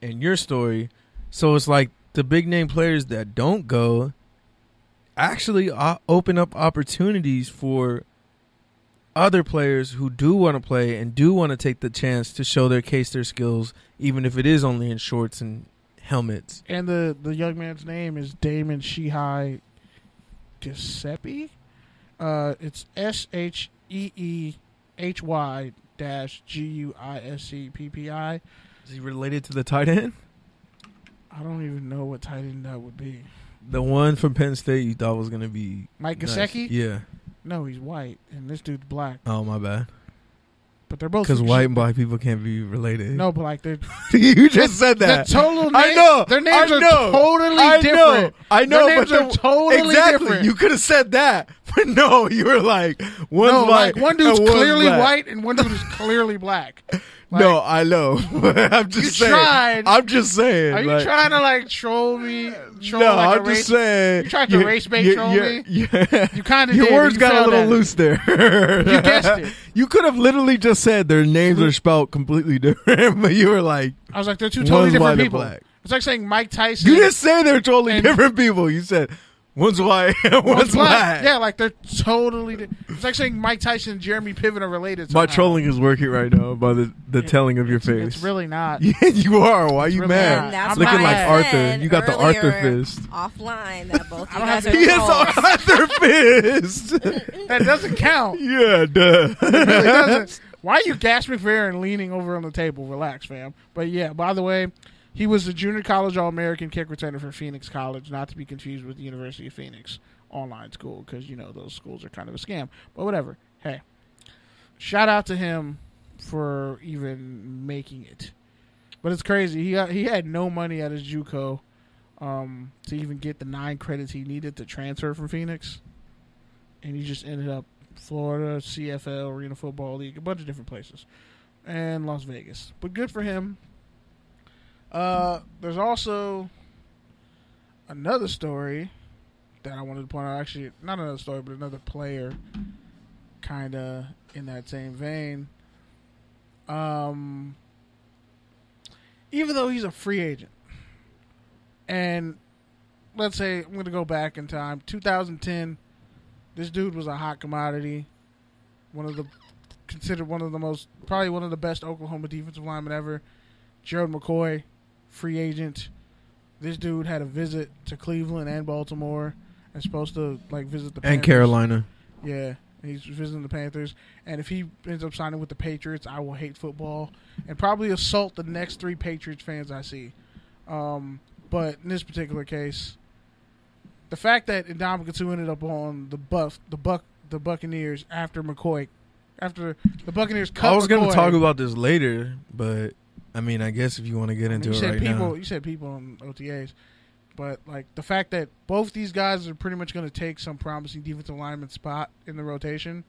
and your story. So it's like the big name players that don't go actually open up opportunities for other players who do want to play and do want to take the chance to show their case, their skills, even if it is only in shorts and helmets. And the young man's name is Damon Shihai Giuseppe. It's SHEEHY-GUISCPPI. Is he related to the tight end? I don't even know what tight end that would be. The one from Penn State you thought was going to be Mike nice. Gesicki? Yeah. No, he's white, and this dude's black. Oh, my bad. But they're both because white and black people can't be related. No, but like they're you just said that. The total name, I know. Their names are totally different. I know. Their names are totally different. You could have said that, but no, you were like one's white. Like one dude's clearly white and one dude is clearly black. Like, no, I know. I'm just saying. Tried. I'm just saying. Are you trying to like troll me? No, I'm just saying. You tried to race bait troll me? Yeah. You kind of did. Your words got a little loose there. You guessed it. You could have literally just said their names are spelled completely different, but you were like, I was like, they're two totally different people. Black. It's like saying Mike Tyson. You didn't say they're totally different people. You said one's white and one's black. Yeah, like they're totally. It's like saying Mike Tyson and Jeremy Piven are related. My trolling is working right now by the telling of your face. It's really not. Yeah, you are. Why are you mad? That's looking like Arthur. You got the Arthur earlier fist. Offline, that both you I don't guys have are He has Arthur fist. That doesn't count. Yeah, duh. It really doesn't. Why are you Gas McFerrin leaning over on the table? Relax, fam. But yeah, by the way, he was the junior college All-American kick returner for Phoenix College, not to be confused with the University of Phoenix online school, because you know those schools are kind of a scam. But whatever. Hey, shout out to him for even making it. But it's crazy. He had no money at his JUCO to even get the 9 credits he needed to transfer from Phoenix, and he just ended up Florida, CFL, Arena Football League, a bunch of different places, and Las Vegas. But good for him. There's also another story that I wanted to point out. Actually, not another story, but another player kind of in that same vein. Even though he's a free agent, and let's say I'm going to go back in time, 2010, this dude was a hot commodity, considered one of the most, probably one of the best Oklahoma defensive linemen ever. Gerald McCoy, free agent. This dude had a visit to Cleveland and Baltimore, and supposed to like visit the Panthers. And Carolina. Yeah, he's visiting the Panthers. And if he ends up signing with the Patriots, I will hate football and probably assault the next 3 Patriots fans I see. But in this particular case, the fact that Ndamukong ended up on the Buccaneers after McCoy, after the Buccaneers cut McCoy. I was going to talk about this later, but I mean, I guess if you want to get into it right now. You said people on OTAs. But like the fact that both these guys are pretty much going to take some promising defensive lineman spot in the rotation,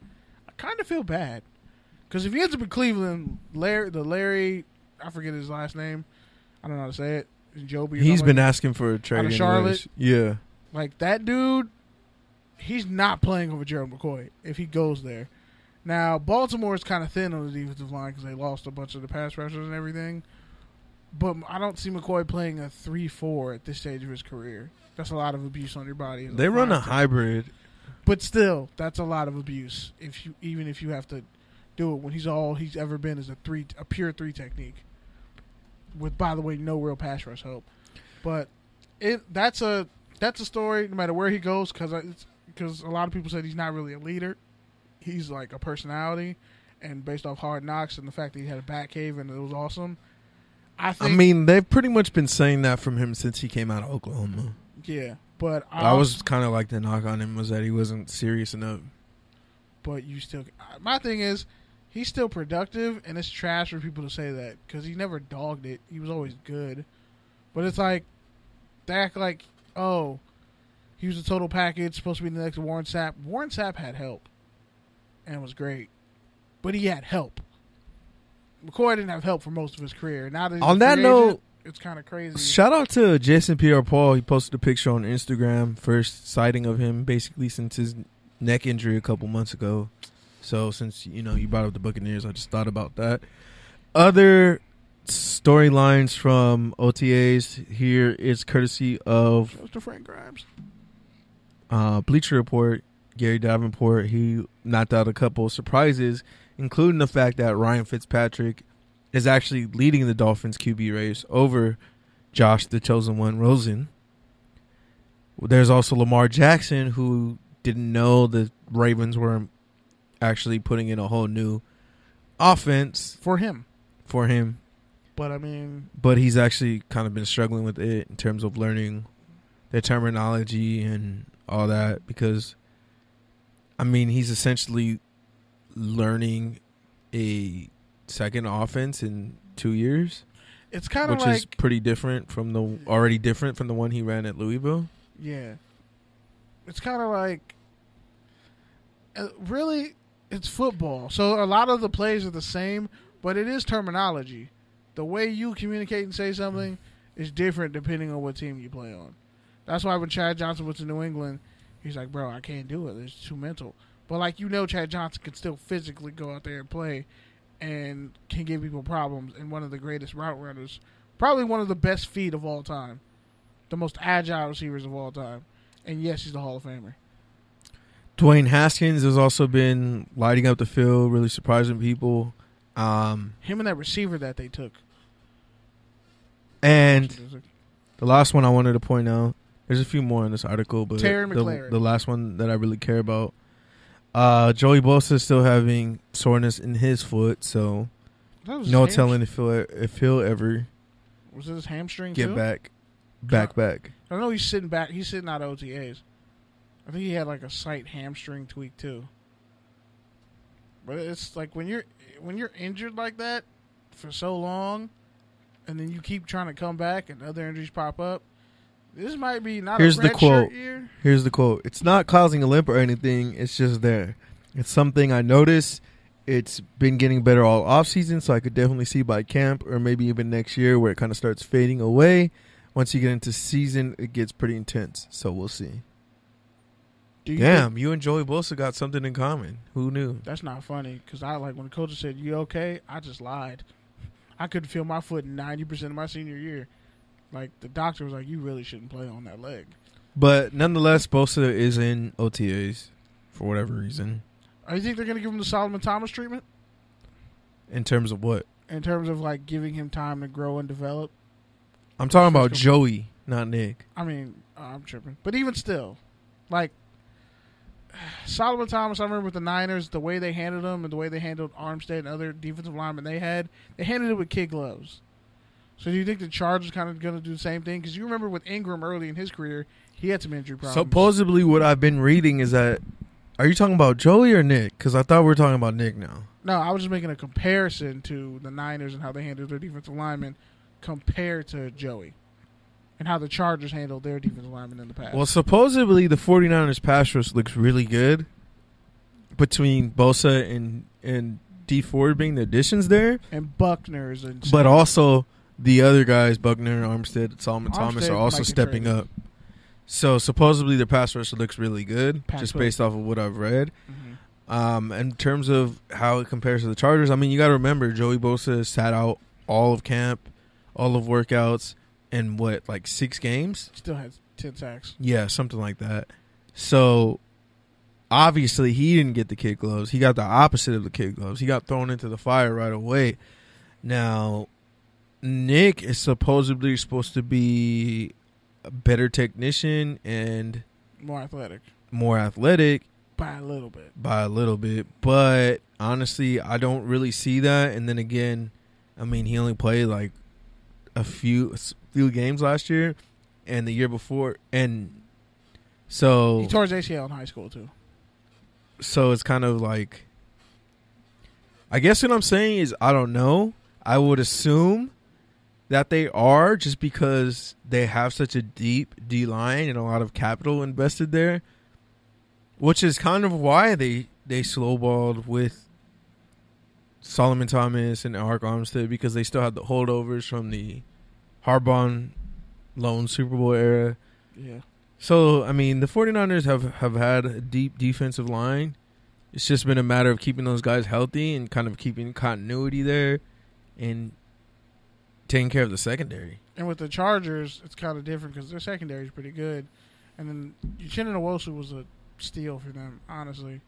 I kind of feel bad. Because if he ends up in Cleveland, Larry, I forget his last name. I don't know how to say it. Joby. He's been asking for a trade out of Charlotte. Yeah. Like that dude, he's not playing over Gerald McCoy if he goes there. Now, Baltimore is kind of thin on the defensive line because they lost a bunch of the pass rushers and everything. But I don't see McCoy playing a 3-4 at this stage of his career. That's a lot of abuse on your body. They run a hybrid. But still, that's a lot of abuse. Even if you have to do it when all he's ever been is a pure 3 technique. With, by the way, no real pass rush help. But that's a story no matter where he goes, because a lot of people said he's not really a leader. He's like a personality, and based off Hard Knocks and the fact that he had a back cave and it was awesome. I mean, they've pretty much been saying that from him since he came out of Oklahoma. Yeah, but I was kind of like the knock on him was that he wasn't serious enough. But my thing is, he's still productive, and it's trash for people to say that because he never dogged it. He was always good. But it's like, they act like, oh, he was a total package, supposed to be the next Warren Sapp. Warren Sapp had help and was great, but he had help. McCoy didn't have help for most of his career. Now that he's on that note, it's kind of crazy. Shout out to Jason Pierre-Paul. He posted a picture on Instagram, first sighting of him basically since his neck injury a couple months ago. So since you brought up the Buccaneers, I just thought about that. Other storylines from OTAs here is courtesy of Mr. Frank Grimes. Bleacher Report. Gary Davenport, he knocked out a couple of surprises, including the fact that Ryan Fitzpatrick is actually leading the Dolphins QB race over Josh, the chosen one, Rosen. There's also Lamar Jackson, who didn't know the Ravens were actually putting in a whole new offense For him. But, I mean... But he's actually kind of been struggling with it in terms of learning the terminology and all that because... I mean, he's essentially learning a second offense in 2 years. It's kind of which is pretty different from the one he ran at Louisville. Yeah, it's kind of like really, it's football. So a lot of the plays are the same, but it is terminology. The way you communicate and say something is different depending on what team you play on. That's why when Chad Johnson went to New England. He's like, bro, I can't do it. It's too mental. But, like, Chad Johnson can still physically go out there and play and can give people problems. And one of the greatest route runners, probably one of the best feet of all time, the most agile receivers of all time. And, yes, he's the Hall of Famer. Dwayne Haskins has also been lighting up the field, really surprising people. Him and that receiver that they took. And the last one I wanted to point out, there's a few more in this article, but Terry McLaren. The last one that I really care about, Joey Bosa is still having soreness in his foot, so no telling if he'll ever was it his hamstring get too? back. I know he's sitting back. He's sitting out of OTAs. I think he had like a slight hamstring tweak too. But it's like when you're injured like that for so long, and then you keep trying to come back, and other injuries pop up. This might be not Here's a the red quote. shirt year. Here's the quote. It's not causing a limp or anything. It's just there. It's something I noticed. It's been getting better all offseason, so I could definitely see by camp or maybe even next year where it kind of starts fading away. Once you get into season, it gets pretty intense. So we'll see. Damn, you and Joey Bosa got something in common. Who knew? That's not funny because when the coach said, "You okay?" I just lied. I couldn't feel my foot 90% of my senior year. Like, the doctor was like, you really shouldn't play on that leg. But nonetheless, Bosa is in OTAs for whatever reason. You think they're going to give him the Solomon Thomas treatment? In terms of what? In terms of, like, giving him time to grow and develop. I'm talking about Joey, not Nick. I mean, I'm tripping. But even still, like, Solomon Thomas, I remember with the Niners, the way they handled him and the way they handled Armstead and other defensive linemen they handled it with kid gloves. So do you think the Chargers kind of going to do the same thing? Because you remember with Ingram early in his career, he had some injury problems. Supposedly what I've been reading is that, are you talking about Joey or Nick? Because I thought we were talking about Nick now. No, I was just making a comparison to the Niners and how they handled their defensive linemen compared to Joey. And how the Chargers handled their defensive linemen in the past. Well, supposedly the 49ers pass rush looks really good between Bosa and D Ford being the additions there. And Buckner's. But also the other guys, Buckner, Armstead, Solomon Thomas, are also stepping up. So supposedly their pass rush looks really good, just based off of what I've read. Mm-hmm. In terms of how it compares to the Chargers, I mean, you got to remember, Joey Bosa sat out all of camp, all of workouts, in 6 games? Still has 10 sacks. Yeah, something like that. So obviously he didn't get the kid gloves. He got the opposite of the kid gloves. He got thrown into the fire right away. Now, Nick is supposedly supposed to be a better technician and more athletic. By a little bit. But honestly, I don't really see that. And then again, I mean, he only played like a few games last year and the year before. And so he tore his ACL in high school too. So it's kind of like, I guess what I'm saying is, I don't know. I would assume that they are, just because they have such a deep D-line and a lot of capital invested there, which is kind of why they slowballed with Solomon Thomas and Arik Armstead, because they still had the holdovers from the Harbaugh lone Super Bowl era. Yeah. So, I mean, the 49ers have had a deep defensive line. It's just been a matter of keeping those guys healthy and kind of keeping continuity there. And taking care of the secondary. And with the Chargers, it's kind of different because their secondary is pretty good. And then Uchenna Nwosu was a steal for them, honestly,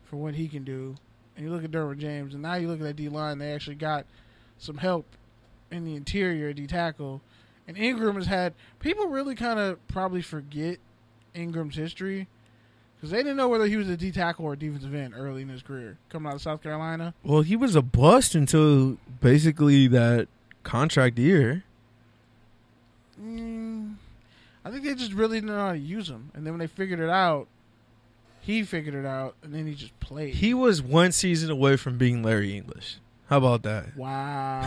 for what he can do. And you look at Derwin James, and now you look at that D-line, they actually got some help in the interior, D-tackle. And Ingram has had – people really kind of probably forget Ingram's history because they didn't know whether he was a D-tackle or a defensive end early in his career, coming out of South Carolina. Well, he was a bust until basically that contract year. I think they just really didn't know how to use him. And then when they figured it out, he figured it out, and then he just played. He was one season away from being Larry English. How about that? Wow.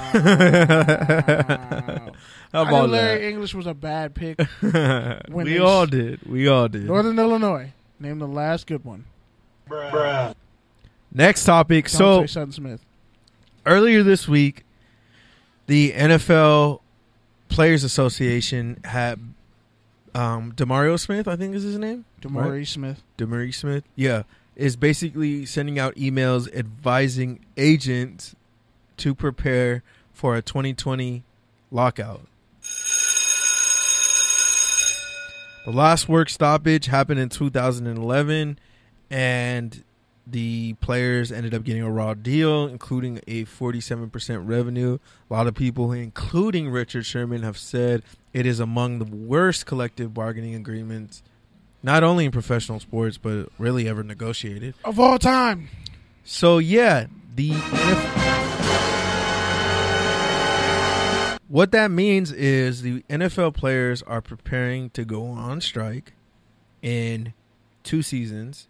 How about I knew Larry that? English was a bad pick. We all did. Northern Illinois. Name the last good one. Bruh. Next topic. Don't say So Sutton Smith. earlier this week, the NFL Players Association had Demario Smith, I think is his name. DeMaurice Smith. DeMaurice Smith, yeah, is basically sending out emails advising agents to prepare for a 2020 lockout. The last work stoppage happened in 2011, and the players ended up getting a raw deal, including a 47% revenue. A lot of people, including Richard Sherman, have said it is among the worst collective bargaining agreements, not only in professional sports, but really ever negotiated. Of all time. So, yeah, what that means is the NFL players are preparing to go on strike in 2 seasons.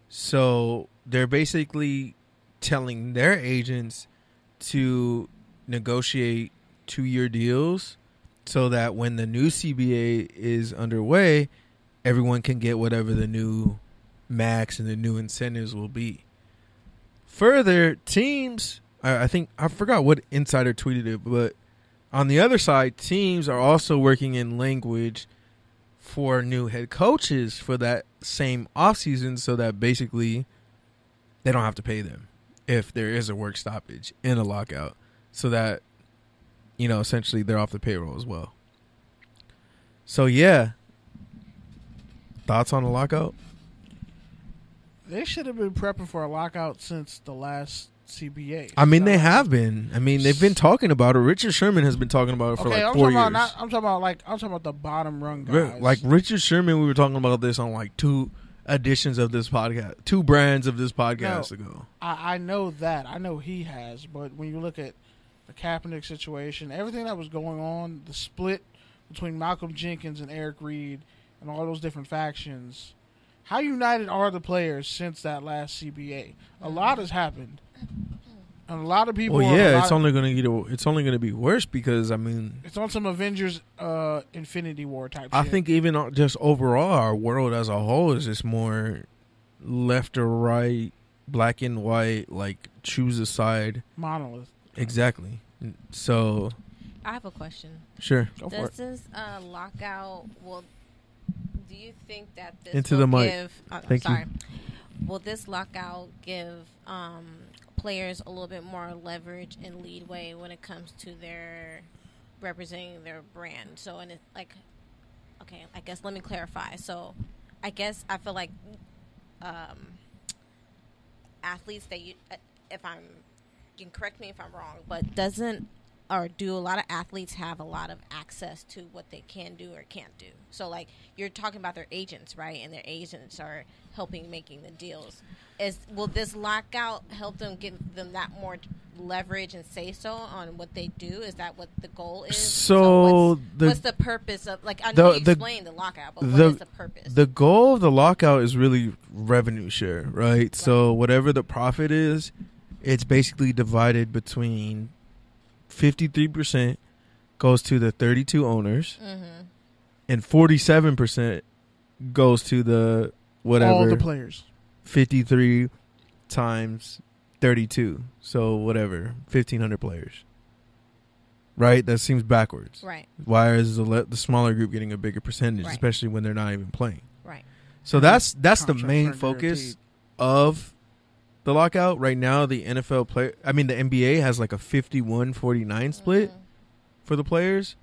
So they're basically telling their agents to negotiate 2-year deals so that when the new CBA is underway, everyone can get whatever the new max and the new incentives will be. Further, teams, I forgot what insider tweeted it, but on the other side, teams are also working in language for new head coaches for that same offseason so that basically they don't have to pay them if there is a work stoppage in a lockout, so that, you know, essentially they're off the payroll as well. So, yeah. Thoughts on the lockout? They should have been prepping for a lockout since the last CBA. I mean, they have been. I mean, they've been talking about it. Richard Sherman has been talking about it for like 4 years. I'm talking about the bottom rung guys. Like Richard Sherman, we were talking about this on like 2 editions of this podcast, 2 brands of this podcast ago. I know that. I know he has. But when you look at the Kaepernick situation, everything that was going on, the split between Malcolm Jenkins and Eric Reed and all those different factions, how united are the players since that last CBA? A lot has happened. And a lot of people. Well, yeah, it's only going to be worse because, I mean, it's on some Avengers Infinity War type I shit. think even just overall, our world as a whole is just more left or right, black and white, like choose a side. Monolith. Exactly. So. I have a question. Sure. Go for it. Does this lockout, do you think that this Into will the mic. give... Thank you. Will this lockout give players a little bit more leverage and leadway when it comes to their representing their brand? So, and it's like, okay, I guess let me clarify. So, I guess I feel like athletes that you can correct me if I'm wrong, but do a lot of athletes have a lot of access to what they can do or can't do? So, like, you're talking about their agents, right? And their agents are helping making the deals. Will this lockout help them give them that more leverage and say so on what they do? Is that what the goal is? So what's the purpose of, like, I know you explained the lockout, but what is the purpose? The goal of the lockout is really revenue share, right? So whatever the profit is, it's basically divided between 53% goes to the 32 owners, and 47% goes to the whatever. All the players. 53 times 32. So whatever, 1,500 players. Right? That seems backwards. Right. Why is the smaller group getting a bigger percentage, Right. especially when they're not even playing? Right. So that's the Contracts main aren't focus guaranteed. of the lockout right now. The NBA has like a 51-49 split. for the players,